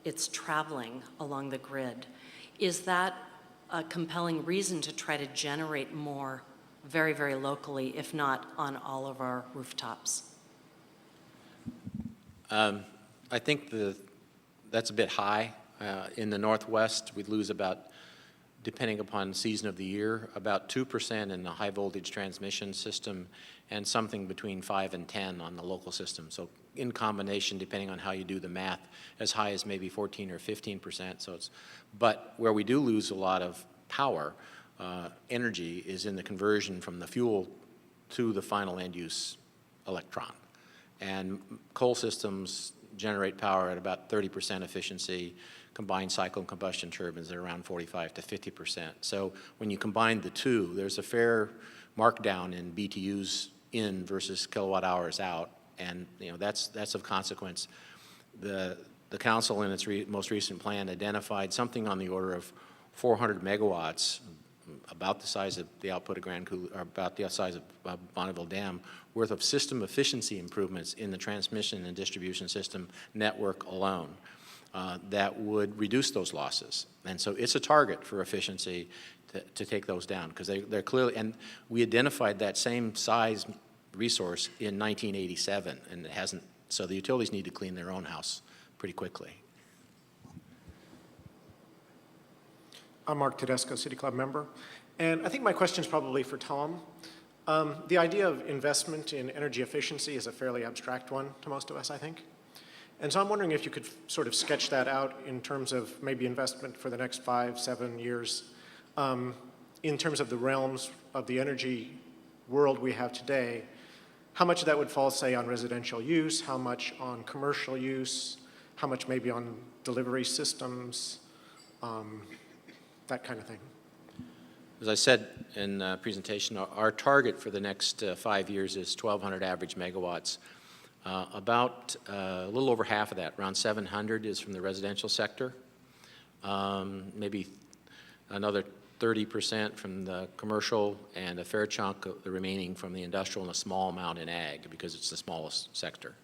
its traveling along the grid. Is that a compelling reason to try to generate more very, very locally, if not on all of our rooftops? I think that's a bit high. In the Northwest, we'd lose about, depending upon season of the year, about 2% in the high voltage transmission system and something between 5 and 10 on the local system. So in combination, depending on how you do the math, as high as maybe 14 or 15%. So but where we do lose a lot of power, energy, is in the conversion from the fuel to the final end use electron. And coal systems generate power at about 30% efficiency. Combined cycle and combustion turbines are around 45 to 50%. So when you combine the two, there's a fair markdown in BTUs in versus kilowatt hours out, and that's of consequence. The council in its most recent plan identified something on the order of 400 megawatts, about the size of the output of or about the size of Bonneville Dam, worth of system efficiency improvements in the transmission and distribution system network alone. That would reduce those losses. And so it's a target for efficiency to take those down, because they're clearly, and we identified that same size resource in 1987, and it hasn't, so the utilities need to clean their own house pretty quickly. I'm Mark Tedesco, City Club member, and I think my question is probably for Tom. The idea of investment in energy efficiency is a fairly abstract one to most of us, I think. And so I'm wondering if you could sort of sketch that out in terms of maybe investment for the next 5, 7 years, in terms of the realms of the energy world we have today. How much of that would fall, say, on residential use, how much on commercial use, how much maybe on delivery systems, that kind of thing. As I said in the presentation, our target for the next 5 years is 1,200 average megawatts. About a little over half of that, around 700, is from the residential sector. Maybe another 30% from the commercial, and a fair chunk of the remaining from the industrial, and a small amount in ag, because it's the smallest sector.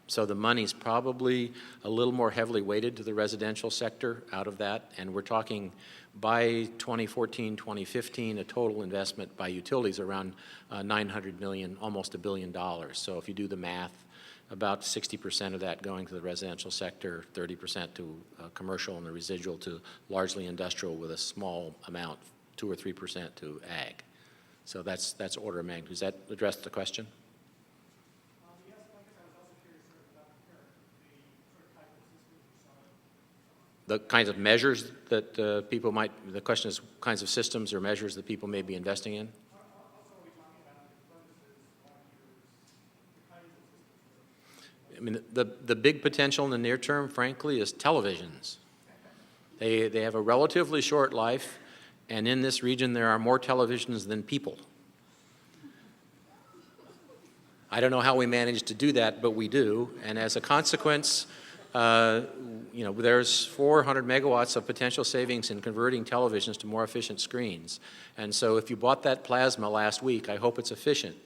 So the money's probably a little more heavily weighted to the residential sector out of that, and we're talking by 2014, 2015, a total investment by utilities around $900 million, almost $1 billion. So if you do the math, about 60% of that going to the residential sector, 30% to commercial, and the residual to largely industrial, with a small amount, 2 or 3% to ag. So that's order of magnitude. Does that address the question? The kinds of measures that people might, the question is kinds of systems or measures that people may be investing in? I mean, the big potential in the near term, frankly, is televisions. They have a relatively short life, and in this region there are more televisions than people. I don't know how we manage to do that, but we do, and as a consequence, you know, there's 400 megawatts of potential savings in converting televisions to more efficient screens. And so if you bought that plasma last week, I hope it's efficient,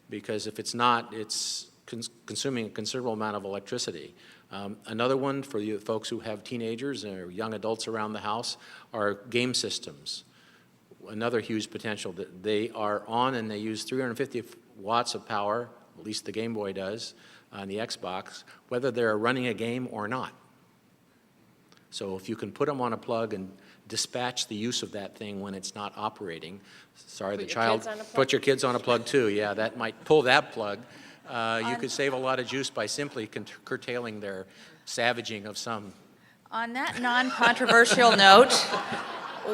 because if it's not, it's consuming a considerable amount of electricity. Another one for you folks who have teenagers or young adults around the house are game systems. Another huge potential that they are on, and they use 350 watts of power, at least the Game Boy does, on the Xbox, whether they're running a game or not. So if you can put them on a plug and dispatch the use of that thing when it's not operating, sorry, the child, put your kids on a plug too, yeah, that might pull that plug. You could save a lot of juice by simply curtailing their savaging of some. On that non-controversial note,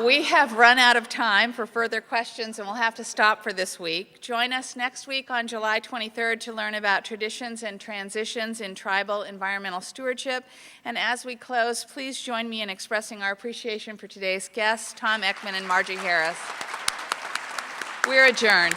we have run out of time for further questions, and we'll have to stop for this week. Join us next week on July 23rd to learn about traditions and transitions in tribal environmental stewardship. And as we close, please join me in expressing our appreciation for today's guests, Tom Eckman and Margie Harris. We're adjourned.